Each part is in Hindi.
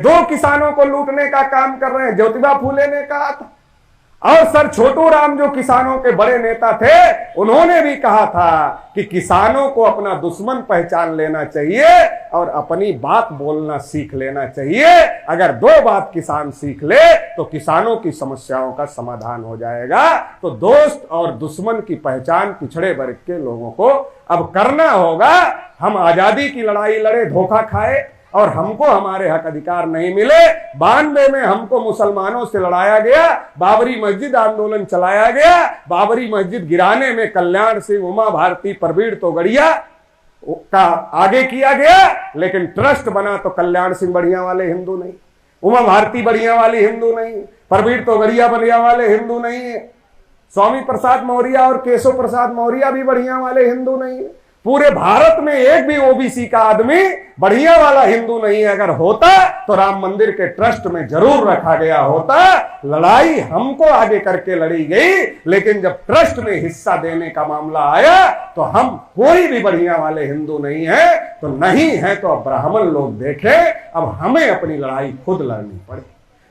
दो किसानों को लूटने का काम कर रहे हैं। ज्योतिबा फूले ने कहा था, और सर छोटू राम जो किसानों के बड़े नेता थे, उन्होंने भी कहा था कि किसानों को अपना दुश्मन पहचान लेना चाहिए और अपनी बात बोलना सीख लेना चाहिए। अगर दो बात किसान सीख ले तो किसानों की समस्याओं का समाधान हो जाएगा। तो दोस्त और दुश्मन की पहचान पिछड़े वर्ग के लोगों को अब करना होगा। हम आजादी की लड़ाई लड़े, धोखा खाए और हमको हमारे हक अधिकार नहीं मिले। 92 में हमको मुसलमानों से लड़ाया गया, बाबरी मस्जिद आंदोलन चलाया गया, बाबरी मस्जिद गिराने में कल्याण सिंह, उमा भारती, परवीर तोगड़िया का आगे किया गया, लेकिन ट्रस्ट बना तो कल्याण सिंह बढ़िया वाले हिंदू नहीं, उमा भारती बढ़िया वाली हिंदू नहीं, परवीर तोगड़िया बढ़िया वाले हिंदू नहीं है, स्वामी प्रसाद मौर्य और केशव प्रसाद मौर्य भी बढ़िया वाले हिंदू नहीं है। पूरे भारत में एक भी ओबीसी का आदमी बढ़िया वाला हिंदू नहीं है। अगर होता तो राम मंदिर के ट्रस्ट में जरूर रखा गया होता। लड़ाई हमको आगे करके लड़ी गई, लेकिन जब ट्रस्ट में हिस्सा देने का मामला आया तो हम कोई भी बढ़िया वाले हिंदू नहीं है। तो नहीं है तो अब ब्राह्मण लोग देखें, अब हमें अपनी लड़ाई खुद लड़नी पड़े,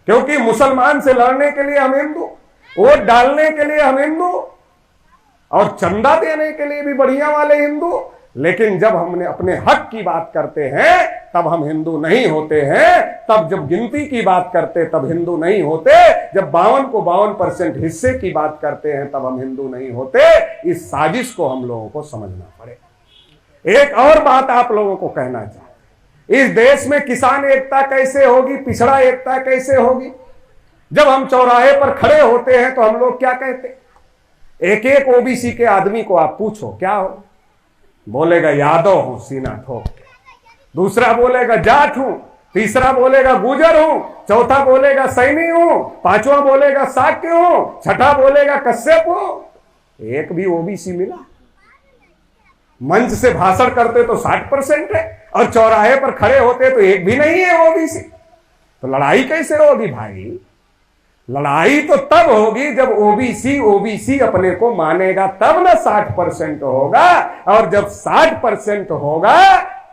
क्योंकि मुसलमान से लड़ने के लिए हम हिंदू, वोट डालने के लिए हम हिंदू और चंदा देने के लिए भी बढ़िया वाले हिंदू, लेकिन जब हमने अपने हक की बात करते हैं तब हम हिंदू नहीं होते हैं। तब जब गिनती की बात करते तब हिंदू नहीं होते। जब 52 को 52% हिस्से की बात करते हैं तब हम हिंदू नहीं होते। इस साजिश को हम लोगों को समझना पड़े। एक और बात आप लोगों को कहना चाहते हैं, इस देश में किसान एकता कैसे होगी, पिछड़ा एकता कैसे होगी? जब हम चौराहे पर खड़े होते हैं तो हम लोग क्या कहते हैं? एक एक ओबीसी के आदमी को आप पूछो क्या हो, बोलेगा यादव हूं सीना ठोक के, दूसरा बोलेगा जाट हूं, तीसरा बोलेगा गुजर हूं, चौथा बोलेगा सैनी हूं, पांचवा बोलेगा साक्य हूं, छठा बोलेगा कश्यप हूं। एक भी ओबीसी मिला? मंच से भाषण करते तो 60% है और चौराहे पर खड़े होते तो एक भी नहीं है ओबीसी। तो लड़ाई कैसे होगी भाई? लड़ाई तो तब होगी जब ओबीसी अपने को मानेगा, तब ना 60% होगा। और जब 60% होगा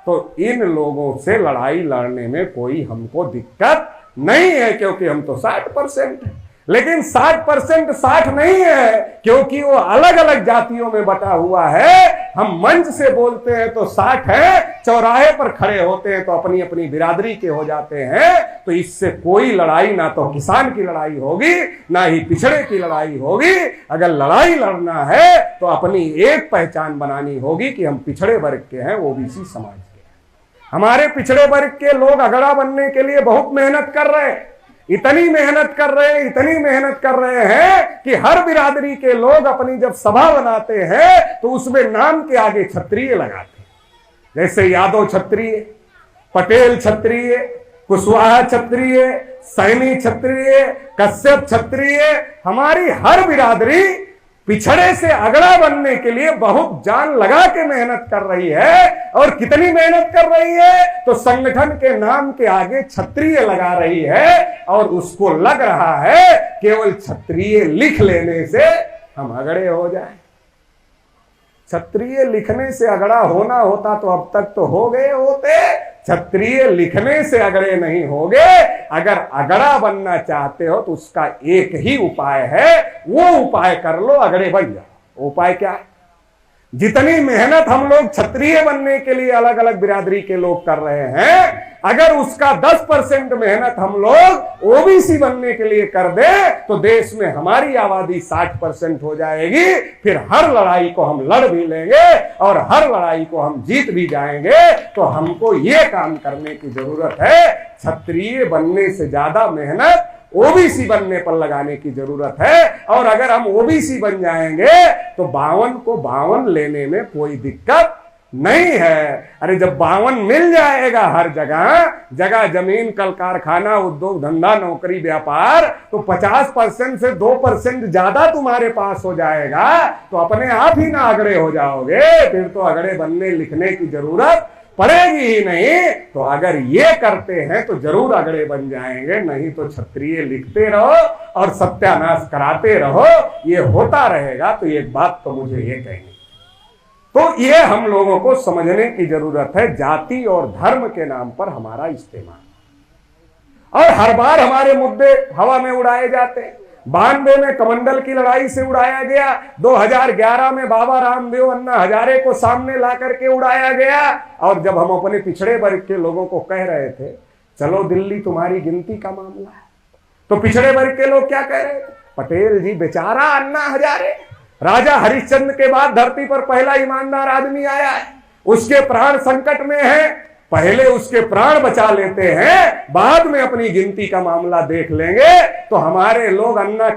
तो इन लोगों से लड़ाई लड़ने में कोई हमको दिक्कत नहीं है, क्योंकि हम तो 60% है। लेकिन 60% 60 नहीं है, क्योंकि वो अलग अलग जातियों में बटा हुआ है। हम मंच से बोलते हैं तो 60 है, चौराहे पर खड़े होते हैं तो अपनी अपनी बिरादरी के हो जाते हैं। तो इससे कोई लड़ाई ना तो किसान की लड़ाई होगी, ना ही पिछड़े की लड़ाई होगी। अगर लड़ाई लड़ना है तो अपनी एक पहचान बनानी होगी कि हम पिछड़े वर्ग के हैं, ओबीसी समाज के हैं। हमारे पिछड़े वर्ग के लोग अगड़ा बनने के लिए बहुत मेहनत कर रहे हैं, इतनी मेहनत कर रहे हैं कि हर बिरादरी के लोग अपनी जब सभा बनाते हैं तो उसमें नाम के आगे क्षत्रिय लगाते हैं। जैसे यादव क्षत्रिय, पटेल क्षत्रिय, कुशवाहा क्षत्रिय, सैनी क्षत्रिय, कश्यप क्षत्रिय। हमारी हर बिरादरी पिछड़े से अगड़ा बनने के लिए बहुत जान लगा के मेहनत कर रही है। और कितनी मेहनत कर रही है? तो संगठन के नाम के आगे क्षत्रिय लगा रही है, और उसको लग रहा है केवल क्षत्रिय लिख लेने से हम अगड़े हो जाए। क्षत्रिय लिखने से अगड़ा होना होता तो अब तक तो हो गए होते। क्षत्रिय लिखने से अगड़े नहीं होगे। अगर अगड़ा बनना चाहते हो तो उसका एक ही उपाय है, वो उपाय कर लो, अगड़े बन जाओ। उपाय क्या है? जितनी मेहनत हम लोग क्षत्रिय बनने के लिए अलग अलग बिरादरी के लोग कर रहे हैं, अगर उसका 10% मेहनत हम लोग ओबीसी बनने के लिए कर दे तो देश में हमारी आबादी 60% हो जाएगी। फिर हर लड़ाई को हम लड़ भी लेंगे और हर लड़ाई को हम जीत भी जाएंगे। तो हमको ये काम करने की जरूरत है, क्षत्रिय बनने से ज्यादा मेहनत ओबीसी बनने पर लगाने की जरूरत है। और अगर हम ओबीसी बन जाएंगे तो 52 को 52 लेने में कोई दिक्कत नहीं है। अरे जब 52 मिल जाएगा हर जगह, जगह जमीन, कल कारखाना, उद्योग धंधा, नौकरी, व्यापार, तो 50% से 2% ज्यादा तुम्हारे पास हो जाएगा तो अपने आप ही ना अगड़े हो जाओगे। फिर तो अगड़े बनने लिखने की जरूरत पड़ेगी ही नहीं। तो अगर ये करते हैं तो जरूर अगड़े बन जाएंगे, नहीं तो क्षत्रिय लिखते रहो और सत्यानाश कराते रहो, ये होता रहेगा। तो एक बात तो मुझे ये कहनी, तो ये हम लोगों को समझने की जरूरत है, जाति और धर्म के नाम पर हमारा इस्तेमाल। और हर बार हमारे मुद्दे हवा में उड़ाए जाते हैं। 92 में कमंडल की लड़ाई से उड़ाया गया, 2011 में बाबा रामदेव अन्ना हजारे को सामने ला करके उड़ाया गया। और जब हम अपने पिछड़े वर्ग के लोगों को कह रहे थे चलो दिल्ली तुम्हारी गिनती का मामला है, तो पिछड़े वर्ग के लोग क्या कह रहे थे? पटेल जी बेचारा अन्ना हजारे राजा हरिश्चंद्र के बाद धरती पर पहला ईमानदार आदमी आया है, उसके प्राण संकट में है, पहले उसके प्राण बचा लेते हैं, बाद में अपनी गिनती का मामला देख लेंगे। तो हमारे लोग अन्ना के